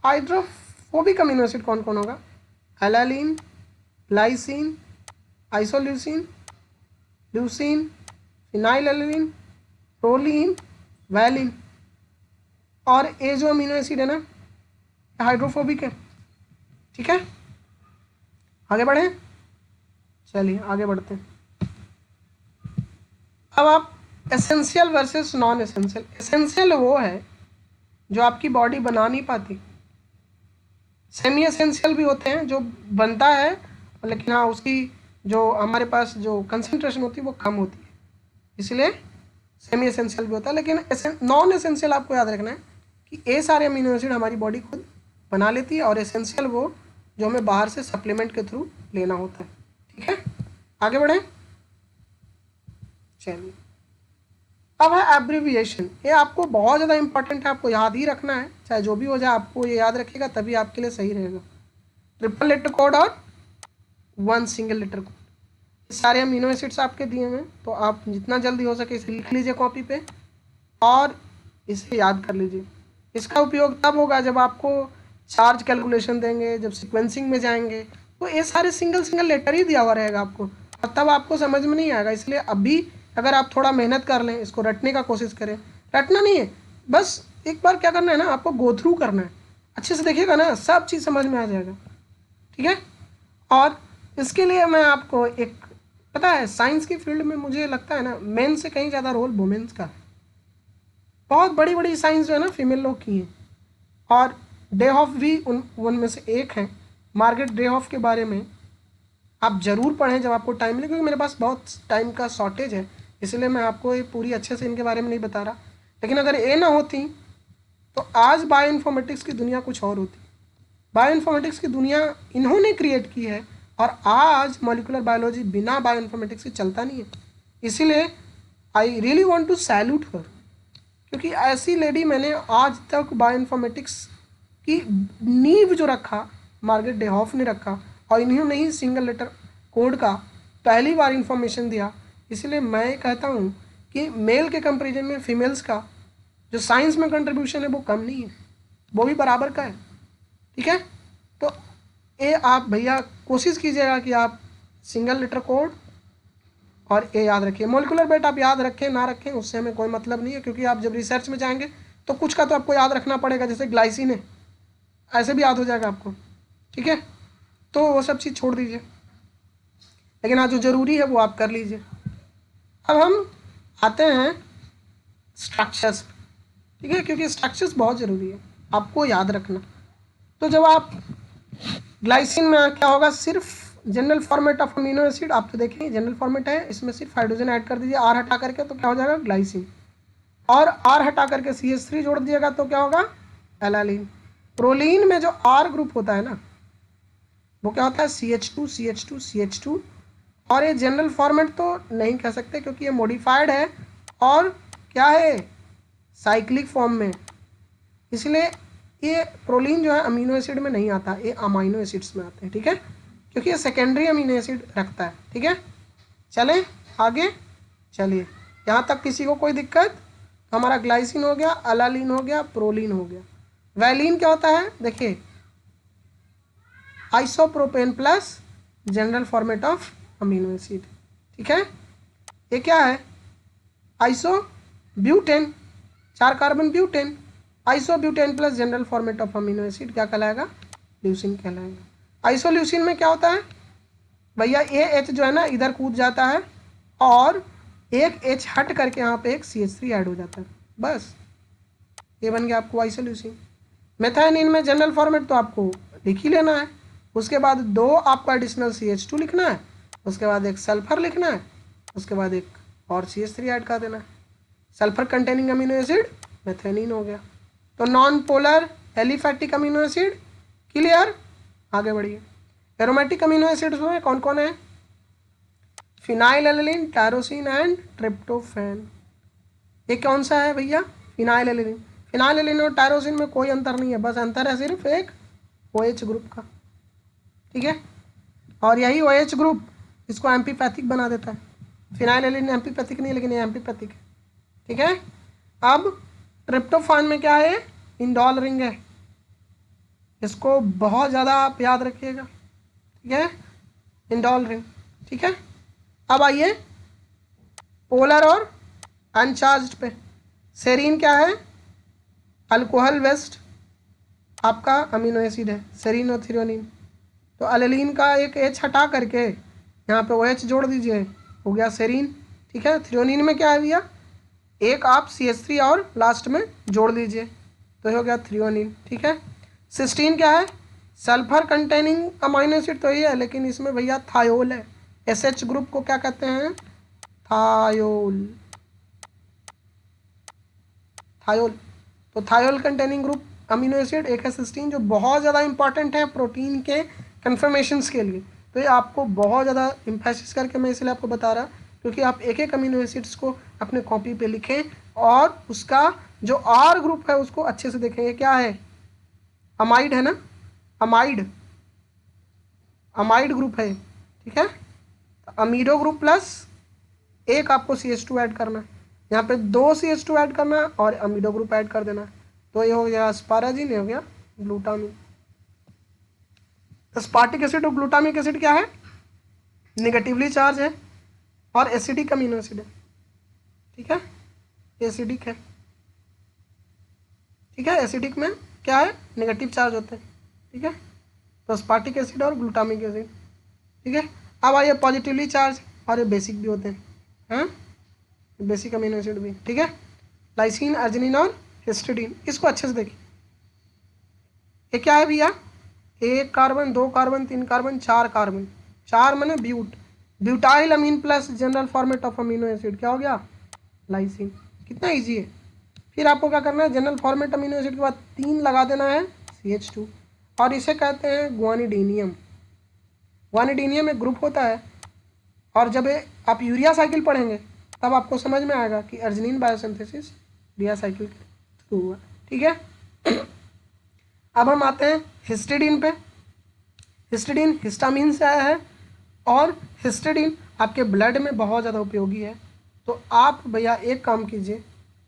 हाइड्रोफोबिक अमीनो एसिड कौन कौन होगा, alanine, lysine, isoleucine, leucine, phenylalanine, proline, valine. और ये जो अमीनो एसिड है ना हाइड्रोफोबिक है, ठीक है। आगे बढ़े, चलिए आगे बढ़ते हैं। अब आप essential versus non essential. Essential वो है जो आपकी बॉडी बना नहीं पाती, सेमी एसेंशियल भी होते हैं जो बनता है, लेकिन हाँ उसकी जो हमारे पास जो कंसंट्रेशन होती है वो कम होती है, इसलिए सेमी एसेंशियल भी होता है। लेकिन नॉन एसेंशियल आपको याद रखना है कि ये सारे अमीनो एसिड हमारी बॉडी खुद बना लेती है, और एसेंशियल वो जो हमें बाहर से सप्लीमेंट के थ्रू लेना होता है, ठीक है। आगे बढ़ें, चलिए। अब है एब्रिविएशन, ये आपको बहुत ज़्यादा इंपॉर्टेंट है, आपको याद ही रखना है, चाहे जो भी हो जाए आपको ये याद रखिएगा तभी आपके लिए सही रहेगा। ट्रिपल लेटर कोड और 1 सिंगल लेटर कोड, सारे अमीनो एसिड्स आपके दिए हुए हैं, तो आप जितना जल्दी हो सके इसे लिख लीजिए कॉपी पे और इसे याद कर लीजिए। इसका उपयोग तब होगा जब आपको चार्ज कैलकुलेशन देंगे, जब सीक्वेंसिंग में जाएंगे, तो ये सारे सिंगल सिंगल लेटर ही दिया हुआ रहेगा आपको, और तब आपको समझ में नहीं आएगा। इसलिए अभी अगर आप थोड़ा मेहनत कर लें, इसको रटने का कोशिश करें, रटना नहीं है, बस एक बार क्या करना है ना, आपको गो थ्रू करना है, अच्छे से देखिएगा ना सब चीज़ समझ में आ जाएगा, ठीक है। और इसके लिए मैं आपको एक, पता है साइंस की फील्ड में मुझे लगता है ना मेन से कहीं ज़्यादा रोल वुमेन्स का है, बहुत बड़ी बड़ी साइंस जो है ना फीमेल लोग की हैं, और डेहॉफ भी उनमें से एक हैं। मार्गरेट डेहॉफ के बारे में आप ज़रूर पढ़ें जब आपको टाइम मिले, क्योंकि मेरे पास बहुत टाइम का शॉर्टेज है, इसलिए मैं आपको ये पूरी अच्छे से इनके बारे में नहीं बता रहा। लेकिन अगर ये ना होती तो आज बायो इन्फॉर्मेटिक्स की दुनिया कुछ और होती। बायो इन्फॉर्मेटिक्स की दुनिया इन्होंने क्रिएट की है, और आज मॉलिकुलर बायोलॉजी बिना बायो इन्फॉर्मेटिक्स के चलता नहीं है। इसीलिए I really want to salute her, क्योंकि ऐसी लेडी मैंने आज तक बायो इन्फॉर्मेटिक्स की नींव जो रखा मार्गरेट डेहॉफ ने रखा, और इन्होंने ही सिंगल लेटर कोड का पहली बार इंफॉर्मेशन दिया। इसलिए मैं कहता हूँ कि मेल के कंपैरिजन में फीमेल्स का जो साइंस में कंट्रीब्यूशन है वो कम नहीं है, वो भी बराबर का है, ठीक है। तो ये आप भैया कोशिश कीजिएगा कि आप सिंगल लेटर कोड और ए याद रखिए। मोलिकुलर वेट आप याद रखें ना रखें उससे हमें कोई मतलब नहीं है, क्योंकि आप जब रिसर्च में जाएंगे तो कुछ का तो आपको याद रखना पड़ेगा, जैसे ग्लाइसिन है ऐसे भी याद हो जाएगा आपको, ठीक है। तो वो सब चीज़ छोड़ दीजिए, लेकिन हाँ जो ज़रूरी है वो आप कर लीजिए। अब हम आते हैं स्ट्रक्चर्स, ठीक है, क्योंकि स्ट्रक्चर्स बहुत ज़रूरी है आपको याद रखना। तो जब आप ग्लाइसिन में क्या होगा, सिर्फ general format of amino acid आप तो देखें जनरल फॉर्मेट है, इसमें सिर्फ हाइड्रोजन ऐड कर दीजिए आर हटा करके, तो क्या हो जाएगा ग्लाइसिन, और आर हटा करके CH3 जोड़ दिएगा तो क्या होगा एलालीन। प्रोलीन में जो आर ग्रुप होता है ना वो क्या होता है CH2 CH2 CH2, और ये जनरल फॉर्मेट तो नहीं कह सकते क्योंकि ये मॉडिफाइड है और क्या है साइक्लिक फॉर्म में, इसलिए ये प्रोलीन जो है अमीनो एसिड में नहीं आता, ये अमाइनो एसिड्स में आते हैं, ठीक है, क्योंकि ये सेकेंडरी अमीनो एसिड रखता है, ठीक है। चलें आगे, चलिए यहाँ तक किसी को कोई दिक्कत। हमारा ग्लाइसिन हो गया, अलालीन हो गया, प्रोलीन हो गया। वैलीन क्या होता है, देखिए isopropene plus general format of amino acid, ठीक है। ये क्या है iso butane, 4 carbon butane, isobutane plus general format of amino acid क्या कहलाएगा ल्यूसिन कहलाएगा। आइसोल्यूसिन में क्या होता है भैया, ये H जो है ना इधर कूद जाता है और एक H हट करके यहाँ पे एक CH3 ऐड हो जाता है, बस ये बन गया आपको आइसोल्यूसिन। मेथानिन में जनरल फॉर्मेट तो आपको लिख ही लेना है, उसके बाद 2 आपको एडिशनल CH2 लिखना है, उसके बाद एक सल्फर लिखना है, उसके बाद एक और CH3 ऐड कर देना है, सल्फर कंटेनिंग अमीनो एसिड मेथेनिन हो गया। तो non polar aliphatic amino acid clear, आगे बढ़िए। एरोमेटिक अमीनो एसिड्स में कौन कौन है, फिनाइलएलानिन, टायरोसिन एंड ट्रिप्टोफैन। ये कौन सा है भैया फिनाइलएलानिन। फिनाइलएलानिन और टायरोसिन में कोई अंतर नहीं है, बस अंतर है सिर्फ एक OH ग्रुप का, ठीक है, और यही OH ग्रुप इसको एम्पीपैथिक बना देता है। फिनाइलएलानिन एम्पीपैथिक नहीं लेकिन ये एम्पीपैथिक है, ठीक है। अब ट्रिप्टोफान में क्या है इंडोल रिंग है, इसको बहुत ज़्यादा आप याद रखिएगा, ठीक है, इंडोल रिंग, ठीक है। अब आइए पोलर और अनचार्ज्ड पे। सेरीन क्या है अल्कोहल वेस्ट आपका अमीनो एसिड है, सेरीन और थ्रियोनिन। तो एलेलीन का एक H हटा करके यहाँ पे OH जोड़ दीजिए, हो गया सेरीन, ठीक है। थ्रियोनिन में क्या है भैया, एक आप CH3 और लास्ट में जोड़ दीजिए तो हो गया थ्रियोनिन, ठीक है। सिस्टीन क्या है सल्फर कंटेनिंग अमाइनो एसिड तो ही है, लेकिन इसमें भैया थायोल है, SH ग्रुप को क्या कहते हैं थायोल, थायोल। तो thiol containing group amino acid एक है सिस्टीन, जो बहुत ज़्यादा इंपॉर्टेंट है प्रोटीन के कन्फर्मेशंस के लिए। तो ये आपको बहुत ज़्यादा इम्फेसिस करके मैं इसलिए आपको बता रहा, क्योंकि आप एक एक अमीनो एसिड्स को अपने कॉपी पे लिखें और उसका जो R ग्रुप है उसको अच्छे से देखें। ये क्या है अमाइड है ना, अमाइड, अमाइड ग्रुप है, ठीक है। तो अमीडो ग्रुप प्लस एक आपको CH2 ऐड करना है, यहाँ पे 2 CH2 ऐड करना है और अमीडो ग्रुप ऐड कर देना है, तो ये हो गया अस्पाराजिन, हो गया ग्लूटामिन। अस्पार्टिक एसिड और ग्लूटामिक एसिड क्या है निगेटिवली चार्ज है और एसिडिक अमीनो एसिड है, ठीक है, एसिडिक है, ठीक है। एसिडिक में क्या है नेगेटिव चार्ज होते हैं, ठीक है। तो अस्पार्टिक एसिड और ग्लूटामिक एसिड, ठीक है। अब आइए पॉजिटिवली चार्ज और ये बेसिक भी होते हैं, हाँ बेसिक अमीनो एसिड भी, ठीक है। लाइसिन, अर्जिनिन और हिस्टिडीन, इसको अच्छे से देखिए। ये क्या है भैया 1 कार्बन 2 कार्बन 3 कार्बन 4 कार्बन, 4 माने ब्यूट, butyl amine plus general format of amino acid क्या हो गया लाइसिन। कितना इजी है। फिर आपको क्या करना है जनरल फॉर्मेट अमीनो एसिड के बाद 3 लगा देना है CH2, और इसे कहते हैं ग्वानिडीनियम। ग्वानिडीनियम एक ग्रुप होता है, और जब आप यूरिया साइकिल पढ़ेंगे तब आपको समझ में आएगा कि अर्जिनिन बायोसिंथेसिस यूरिया साइकिल के थ्रू हुआ, ठीक है। अब हम आते हैं हिस्टिडीन पे। हिस्टिडीन हिस्टामिन से आया है और हिस्टिडीन आपके ब्लड में बहुत ज़्यादा उपयोगी है। तो आप भैया एक काम कीजिए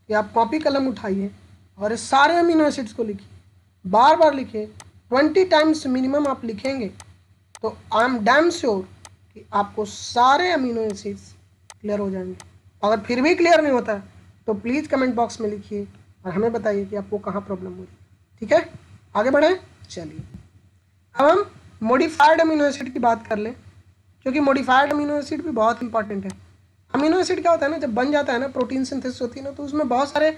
कि आप कॉपी कलम उठाइए और इस सारे अमीनो एसिड्स को लिखिए, बार बार लिखिए, 20 टाइम्स मिनिमम आप लिखेंगे तो आई एम डैम श्योर कि आपको सारे अमीनो एसिड्स क्लियर हो जाएंगे। अगर फिर भी क्लियर नहीं होता है तो प्लीज़ कमेंट बॉक्स में लिखिए और हमें बताइए कि आपको कहाँ प्रॉब्लम हुई। ठीक है, आगे बढ़ें। चलिए अब हम मॉडिफाइड अमीनो एसिड की बात कर लें, क्योंकि मॉडिफाइड अमीनो एसिड भी बहुत इंपॉर्टेंट है। अमीनो एसिड क्या होता है ना, जब बन जाता है ना, प्रोटीन सिंथेसिस होती है ना, तो उसमें बहुत सारे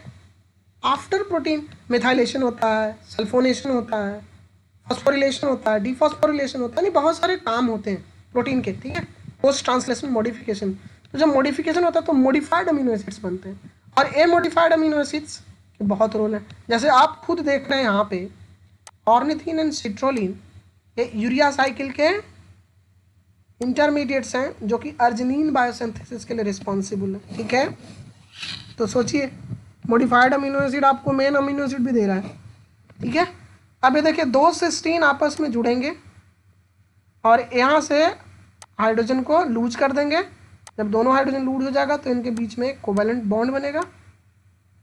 आफ्टर प्रोटीन मिथाइलेशन होता है, सल्फोनेशन होता है, फॉस्फोरिलेशन होता है, डिफॉस्फोरिलेशन होता है, नहीं बहुत सारे काम होते हैं प्रोटीन के। ठीक है, पोस्ट ट्रांसलेशन मॉडिफिकेशन। तो जब मॉडिफिकेशन होता है तो मॉडिफाइड अमीनो एसिड्स बनते हैं, और ए मॉडिफाइड अमीनो एसिड्स के बहुत रोल है। जैसे आप खुद देख रहे हैं यहाँ पे ऑर्निथिन एंड सिट्रोलिन, ये यूरिया साइकिल के इंटरमीडिएट्स हैं जो कि अर्जिनिन बायोसिंथेसिस के लिए रिस्पॉन्सिबल है। ठीक है, तो सोचिए मॉडिफाइड अमीनो एसिड आपको मेन अमीनो एसिड भी दे रहा है। ठीक है, अब ये देखिए दो सिस्टीन आपस में जुड़ेंगे और यहाँ से हाइड्रोजन को लूज कर देंगे। जब दोनों हाइड्रोजन लूज हो जाएगा तो इनके बीच में एक कोवेलेंट बॉन्ड बनेगा।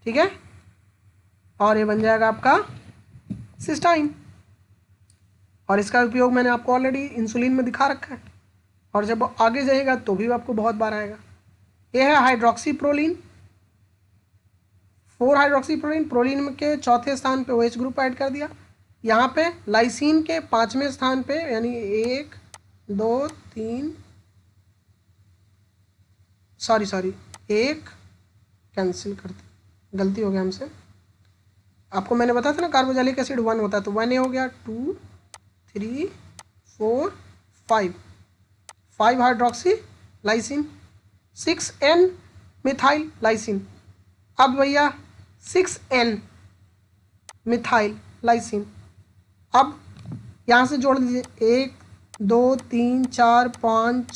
ठीक है, और ये बन जाएगा आपका सिस्टाइन, और इसका उपयोग मैंने आपको ऑलरेडी इंसुलिन में दिखा रखा है, और जब आगे जाएगा तो भी आपको बहुत बार आएगा। ये है hydroxy proline, 4 hydroxy proline, proline के चौथे स्थान पे OH ग्रुप ऐड कर दिया। यहाँ पे लाइसिन के 5वें स्थान पे, यानी 1 2 3 सॉरी 1 कैंसिल करते, गलती हो गया हमसे। आपको मैंने बताया था ना कार्बोक्सिलिक एसिड 1 होता है, तो 1 हो गया, 2 3 4 5 hydroxy lysine, 6N methyl lysine. अब भैया 6N मिथाइल लाइसिन, अब यहाँ से जोड़ दीजिए 1 2 3 4 5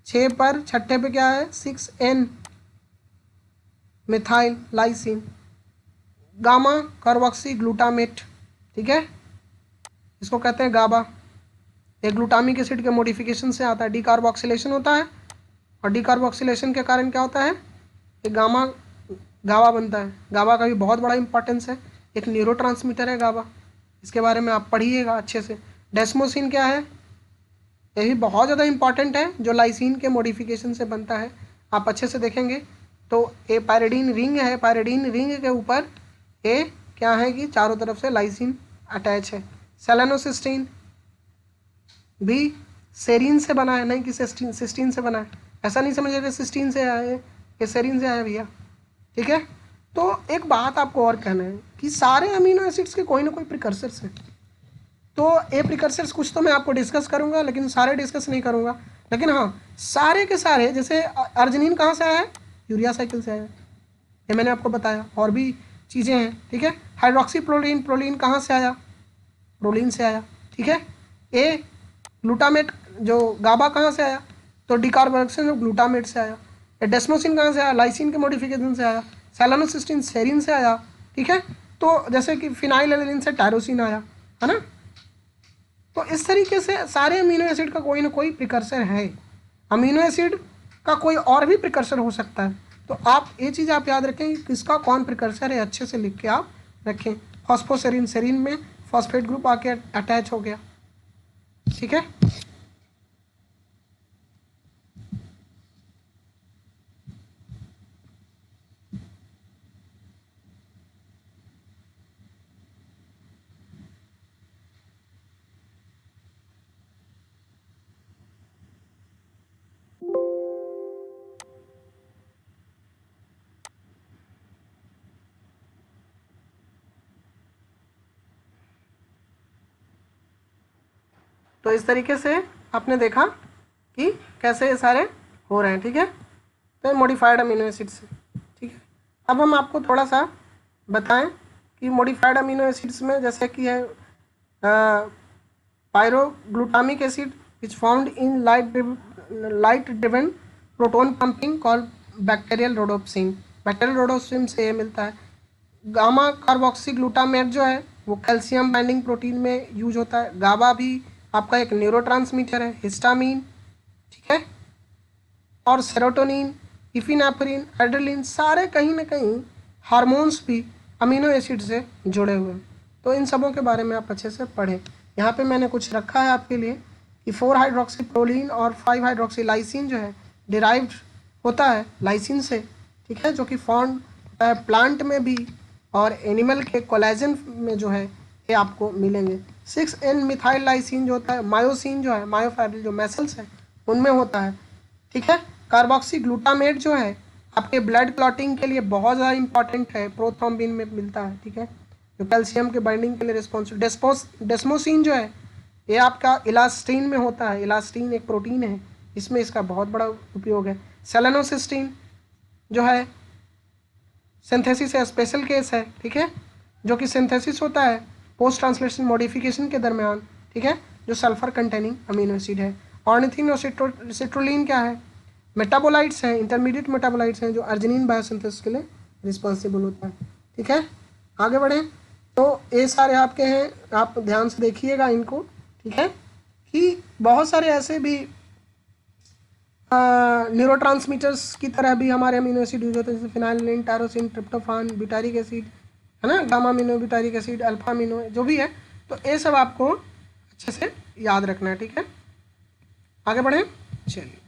6 पर छठे पे क्या है 6N methyl lysine, gamma carboxy glutamate. ठीक है, इसको कहते हैं गाबा। ये ग्लूटामिक एसिड के मॉडिफिकेशन से आता है, डीकार्बोक्सिलेशन होता है, और डीकार्बोक्सिलेशन के कारण क्या होता है, ये गाबा बनता है। गाबा का भी बहुत बड़ा इंपॉर्टेंस है, एक न्यूरोट्रांसमीटर है गाबा, इसके बारे में आप पढ़िएगा अच्छे से। डेस्मोसिन क्या है, ये भी बहुत ज़्यादा इंपॉर्टेंट है, जो लाइसिन के मॉडिफिकेशन से बनता है। आप अच्छे से देखेंगे तो ये पायरिडीन रिंग है, पायरिडीन रिंग के ऊपर ये क्या है कि चारों तरफ से लाइसिन अटैच है। सेलेनोसिस्टीन भी सेरीन से बना है, नहीं कि सिस्टीन से बना है। ऐसा नहीं समझिएगा सिस्टीन से आया है, ये सेरीन से आया भैया। ठीक है, तो एक बात आपको और कहना है कि सारे अमीनो एसिड्स के कोई ना कोई प्रिकर्सर्स हैं। तो ये प्रिकर्सर्स कुछ तो मैं आपको डिस्कस करूंगा, लेकिन सारे डिस्कस नहीं करूंगा। लेकिन हाँ, सारे के सारे, जैसे अर्जिनिन कहाँ से आया है, यूरिया साइकिल से आया है, ये मैंने आपको बताया। और भी चीज़ें हैं। ठीक है, हाइड्रोक्सी प्रोलीन, प्रोलीन कहाँ से आया, प्रोलीन से आया। ठीक है, ए ग्लूटामेट जो गाबा कहाँ से आया, तो डिकार्बोक्सिलेशन ग्लूटामेट से आया। ये डेस्मोसिन कहाँ से आया, लाइसिन के मॉडिफिकेशन से आया। सेलेनोसिस्टीन सेरीन से आया। ठीक है, तो जैसे कि फिनाइल एलिन से टायरोसिन आया, है ना। तो इस तरीके से सारे अमीनो एसिड का कोई ना कोई प्रिकर्सर है। अमीनो एसिड का कोई और भी प्रिकर्सर हो सकता है, तो आप ये चीज़ आप याद रखें कि किसका कौन प्रिकर्सर है, अच्छे से लिख के आप रखें। फॉस्फोसेरीन, सेरीन में फॉस्फेट ग्रुप आके अटैच हो गया। ठीक है, तो इस तरीके से आपने देखा कि कैसे ये सारे हो रहे हैं। ठीक है, तो मॉडिफाइड अमीनो एसिड्स। ठीक है, अब हम आपको थोड़ा सा बताएं कि मॉडिफाइड अमीनो एसिड्स में जैसे कि है pyroglutamic acid is found in light driven proton pumping called bacterial rhodopsin. Bacterial rhodopsin से ये मिलता है। गामा कार्बोक्सी ग्लूटामेट जो है वो कैल्शियम बाइंडिंग प्रोटीन में यूज होता है। गाबा भी आपका एक न्यूरोट्रांसमीटर है, हिस्टामीन। ठीक है, और सेरोटोनिन, इफिनेफ्रिन, एड्रेलिन, सारे कहीं ना कहीं हार्मोन्स भी अमीनो एसिड से जुड़े हुए हैं। तो इन सबों के बारे में आप अच्छे से पढ़ें। यहाँ पे मैंने कुछ रखा है आपके लिए, कि 4 हाइड्रोक्सी प्रोलीन और 5 हाइड्रोक्सी लाइसिन जो है डिराइव्ड होता है लाइसिन से, ठीक है, जो कि फॉर्म होता है प्लांट में भी और एनिमल के कोलेजन में जो है ये आपको मिलेंगे। 6N मिथाइल लाइसिन जो होता है, मायोसिन जो है, मायोफाइब्रिल जो मैसल्स है उनमें होता है, ठीक है। कार्बोक्सी ग्लूटामेट जो है आपके ब्लड क्लॉटिंग के लिए बहुत ज़्यादा इंपॉर्टेंट है, प्रोथ्रोम्बिन में मिलता है, ठीक है, जो कैल्शियम के बाइंडिंग के लिए रिस्पॉन्सिबल। डेस्मोसिन जो है ये आपका इलास्टीन में होता है, इलास्टीन एक प्रोटीन है, इसमें इसका बहुत बड़ा उपयोग है। सेलेनोसिस्टीन जो है सिंथेसिस है, स्पेशल केस है, ठीक है, जो कि सिंथेसिस होता है पोस्ट ट्रांसलेशन मॉडिफिकेशन के दरमियान, ठीक है, जो सल्फर कंटेनिंग अमीनो एसिड है। ऑर्निथिन और सिट्रोलिन क्या है, मेटाबोलाइट्स हैं, इंटरमीडिएट मेटाबोलाइट्स हैं जो अर्जिनिन बायोसिंथेसिस के लिए रिस्पॉन्सिबल होता है, ठीक है। आगे बढ़ें तो ये सारे आपके हैं, आप ध्यान से देखिएगा इनको, ठीक है, कि बहुत सारे ऐसे भी न्यूरोट्रांसमीटर्स की तरह भी हमारे अमीनो एसिड यूज होते हैं, जैसे फिनाइलिन, टायरोसिन, ट्रिप्टोफान, ब्यूटारिक एसिड, है ना, gamma amino, butyric acid, alpha amino, जो भी है, तो ये सब आपको अच्छे से याद रखना है, ठीक है। आगे बढ़ें, चलिए।